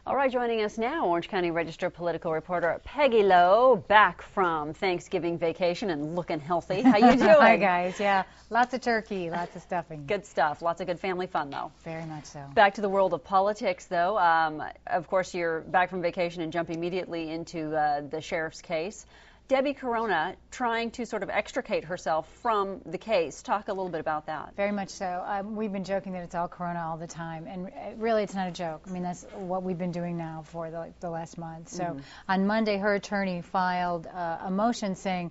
All right, joining us now, Orange County Register political reporter Peggy Lowe, back from Thanksgiving vacation and looking healthy. How you doing? Hi, guys. Yeah, lots of turkey, lots of stuffing. Good stuff. Lots of good family fun, though. Very much so. Back to the world of politics, though. Of course, you're back from vacation and jump immediately into the sheriff's case. Debbie Corona trying to sort of extricate herself from the case. Talk a little bit about that. Very much so. We've been joking that it's all Corona all the time, and really it's not a joke. I mean, that's what we've been doing now for the last month. So on Monday, her attorney filed a motion saying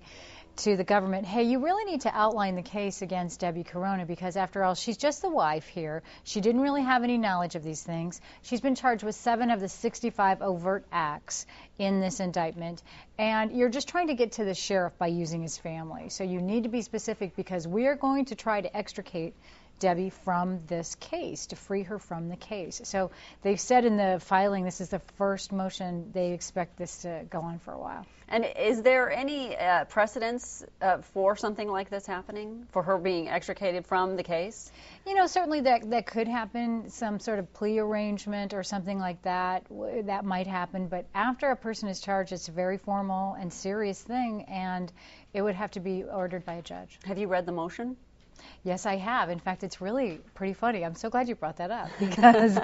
to the government, hey, you really need to outline the case against Debbie Corona because, after all, she's just the wife here. She didn't really have any knowledge of these things. She's been charged with 7 of the 65 overt acts in this indictment, and you're just trying to get to the sheriff by using his family. So you need to be specific because we are going to try to extricate Debbie from this case, to free her from the case. So they've said in the filing this is the first motion. They expect this to go on for a while. And is there any precedence for something like this happening, for her being extricated from the case? You know, certainly that could happen, some sort of plea arrangement or something like that. That might happen. But after a person is charged, it's a very formal and serious thing, and it would have to be ordered by a judge. Have you read the motion? Yes, I have. In fact, it's really pretty funny. I'm so glad you brought that up because,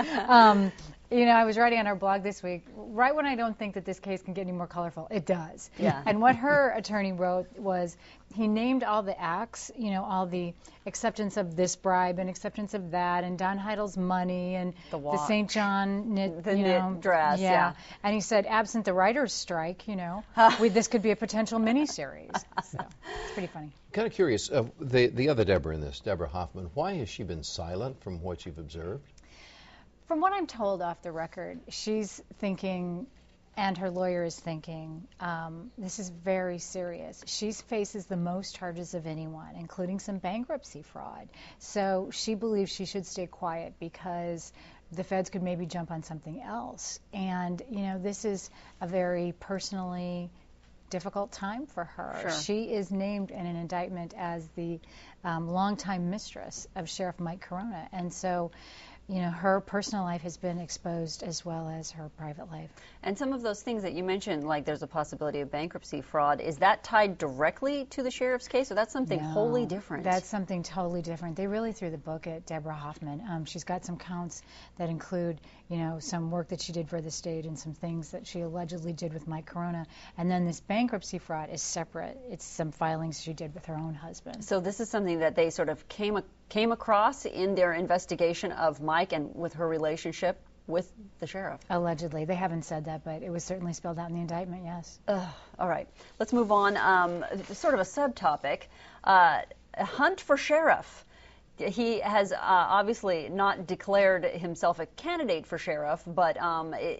you know, I was writing on our blog this week, right when I don't think that this case can get any more colorful, it does. Yeah. And what her attorney wrote was he named all the acts, you know, all the acceptance of this bribe and acceptance of that, and Don Heidel's money and the St. John knit, knit dress. Yeah. And he said, absent the writer's strike, you know, this could be a potential miniseries. So it's pretty funny. Kind of curious, the other Deborah in this, Deborah Hoffman, why has she been silent from what you've observed? From what I'm told off the record, she's thinking, and her lawyer is thinking, this is very serious. She faces the most charges of anyone, including some bankruptcy fraud. So she believes she should stay quiet because the feds could maybe jump on something else. And, you know, this is a very personally difficult time for her. Sure. She is named in an indictment as the longtime mistress of Sheriff Mike Corona. And so, you know, her personal life has been exposed as well as her private life. And some of those things that you mentioned, like there's a possibility of bankruptcy fraud, is that tied directly to the sheriff's case, or that's something wholly different? That's something totally different. They really threw the book at Deborah Hoffman. She's got some counts that include, you know, some work that she did for the state and some things that she allegedly did with Mike Corona. And then this bankruptcy fraud is separate. It's some filings she did with her own husband. So this is something that they sort of came across in their investigation of Mike and with her relationship with the sheriff. Allegedly. They haven't said that, but it was certainly spelled out in the indictment, yes. All right. Let's move on. Sort of a subtopic. A hunt for sheriff. He has obviously not declared himself a candidate for sheriff, but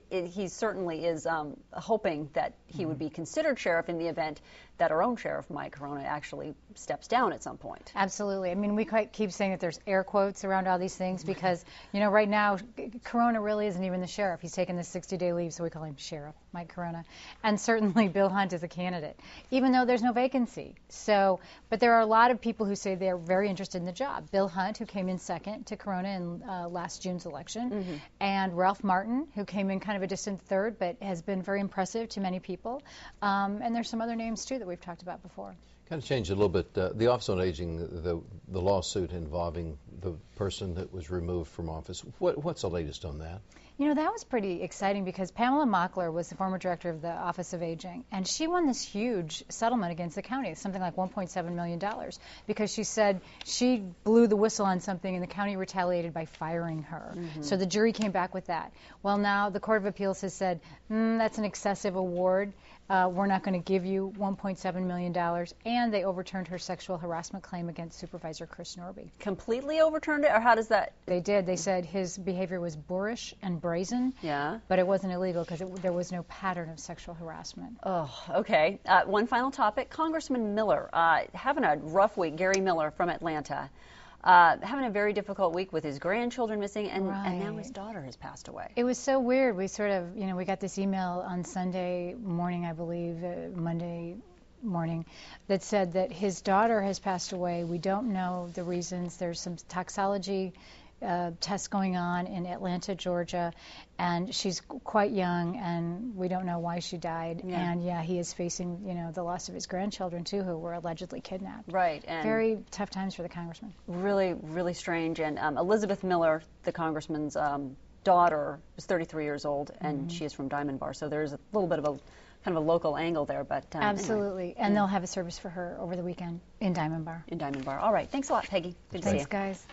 he certainly is hoping that he would be considered sheriff in the event that our own sheriff, Mike Corona, actually steps down at some point. Absolutely. I mean, we keep saying that there's air quotes around all these things because, you know, right now, Corona really isn't even the sheriff. He's taken this 60-day leave, so we call him Sheriff Mike Corona. And certainly Bill Hunt is a candidate, even though there's no vacancy. So, but there are a lot of people who say they're very interested in the job. Bill Hunt, who came in second to Corona in last June's election, and Ralph Martin, who came in kind of a distant third, but has been very impressive to many people. And there's some other names, too, that we've talked about before. Kind of changed a little bit. The Office on Aging, the lawsuit involving the person that was removed from office. What's the latest on that? You know, that was pretty exciting because Pamela Mockler was the former director of the Office of Aging, and she won this huge settlement against the county, something like $1.7 million, because she said she blew the whistle on something and the county retaliated by firing her. So the jury came back with that. Well, now the Court of Appeals has said, that's an excessive award. We're not going to give you $1.7 million, and they overturned her sexual harassment claim against Supervisor Chris Norby. Completely overturned it, or how does that? They did. They said his behavior was boorish and brazen, but it wasn't illegal because there was no pattern of sexual harassment. Oh, okay. One final topic. Congressman Miller, having a rough week. Gary Miller from Atlanta. Having a very difficult week with his grandchildren missing, and now his daughter has passed away. It was so weird. We sort of, you know, we got this email on Sunday morning, I believe, Monday morning, that said that his daughter has passed away. We don't know the reasons. There's some toxology tests going on in Atlanta, Georgia, and she's quite young, and we don't know why she died. Yeah. And yeah, he is facing, the loss of his grandchildren too, who were allegedly kidnapped. Right. And very tough times for the congressman. really, really strange. And Elizabeth Miller, the congressman's daughter, is 33 years old, and she is from Diamond Bar. So there's a little bit of a kind of a local angle there, but Absolutely. Anyway. And they'll have a service for her over the weekend in Diamond Bar. In Diamond Bar. All right. Thanks a lot, Peggy. Good to see you. Thanks, guys.